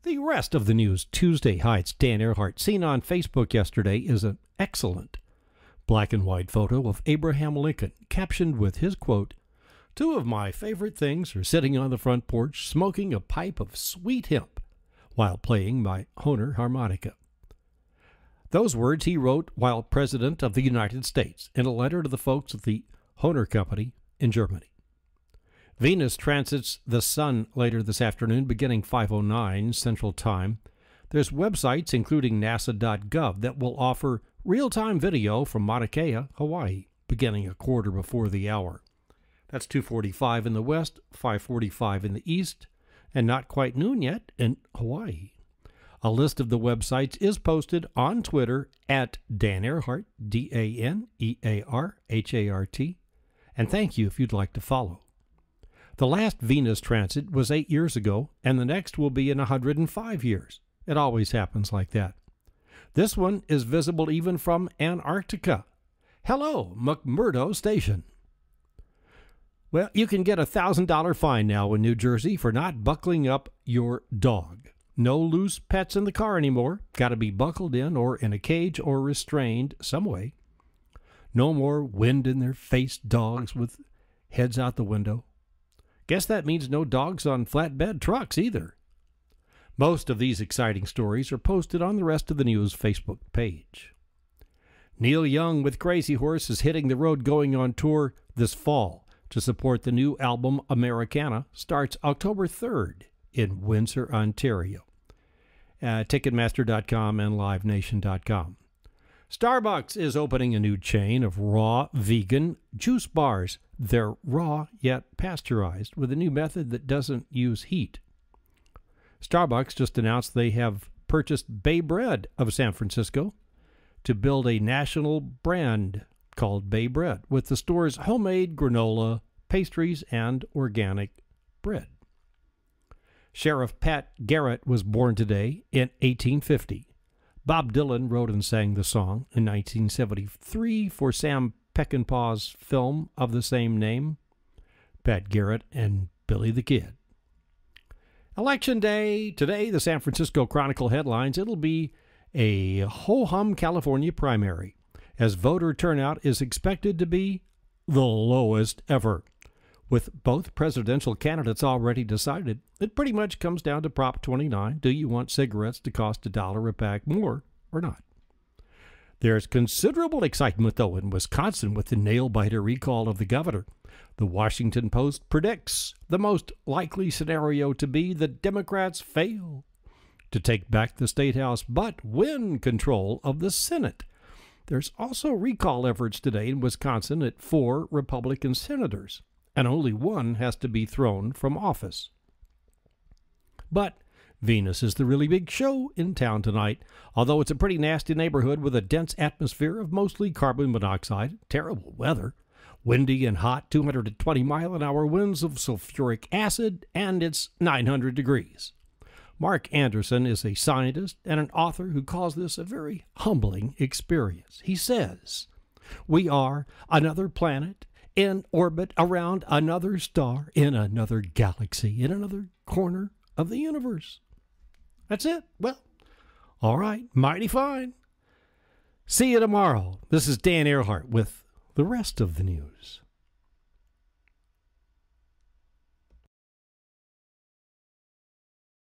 The rest of the news Tuesday. Hi, it's Dan Earhart. Seen on Facebook yesterday is an excellent black and white photo of Abraham Lincoln, captioned with his quote, "Two of my favorite things are sitting on the front porch smoking a pipe of sweet hemp while playing my Hohner harmonica." Those words he wrote while President of the United States in a letter to the folks at the Hohner Company in Germany. Venus transits the Sun later this afternoon, beginning 5:09 Central Time. There's websites, including nasa.gov, that will offer real-time video from Mauna Kea, Hawaii, beginning a quarter before the hour. That's 2:45 in the west, 5:45 in the east, and not quite noon yet in Hawaii. A list of the websites is posted on Twitter at Dan Earhart, DANEARHART, and thank you if you'd like to follow. The last Venus transit was 8 years ago, and the next will be in 105 years. It always happens like that. This one is visible even from Antarctica. Hello, McMurdo Station. Well, you can get a $1,000 fine now in New Jersey for not buckling up your dog. No loose pets in the car anymore. Got to be buckled in or in a cage or restrained some way. No more wind-in-their-face dogs with heads out the window. Guess that means no dogs on flatbed trucks either. Most of these exciting stories are posted on the Rest of the News Facebook page. Neil Young with Crazy Horse is hitting the road going on tour this fall to support the new album Americana. Starts October 3rd in Windsor, Ontario. Ticketmaster.com and LiveNation.com. Starbucks is opening a new chain of raw vegan juice bars. They're raw yet pasteurized with a new method that doesn't use heat. Starbucks just announced they have purchased Bay Bread of San Francisco to build a national brand called Bay Bread with the store's homemade granola, pastries, and organic bread. Sheriff Pat Garrett was born today in 1850. Bob Dylan wrote and sang the song in 1973 for Sam Peckinpah's film of the same name, Pat Garrett and Billy the Kid. Election Day. Today, the San Francisco Chronicle headlines, it'll be a ho-hum California primary, as voter turnout is expected to be the lowest ever. With both presidential candidates already decided, it pretty much comes down to Prop 29. Do you want cigarettes to cost $1 a pack more or not? There's considerable excitement, though, in Wisconsin with the nail-biter recall of the governor. The Washington Post predicts the most likely scenario to be that Democrats fail to take back the State House but win control of the Senate. There's also recall efforts today in Wisconsin at 4 Republican senators, and only one has to be thrown from office. But Venus is the really big show in town tonight, although it's a pretty nasty neighborhood with a dense atmosphere of mostly carbon monoxide, terrible weather, windy and hot, 220-mile-an-hour winds of sulfuric acid, and it's 900 degrees. Mark Anderson is a scientist and an author who calls this a very humbling experience. He says, "We are another planet in orbit around another star in another galaxy in another corner of the universe." That's it. Well, all right, mighty fine. See you tomorrow. This is Dan Earhart with the rest of the news.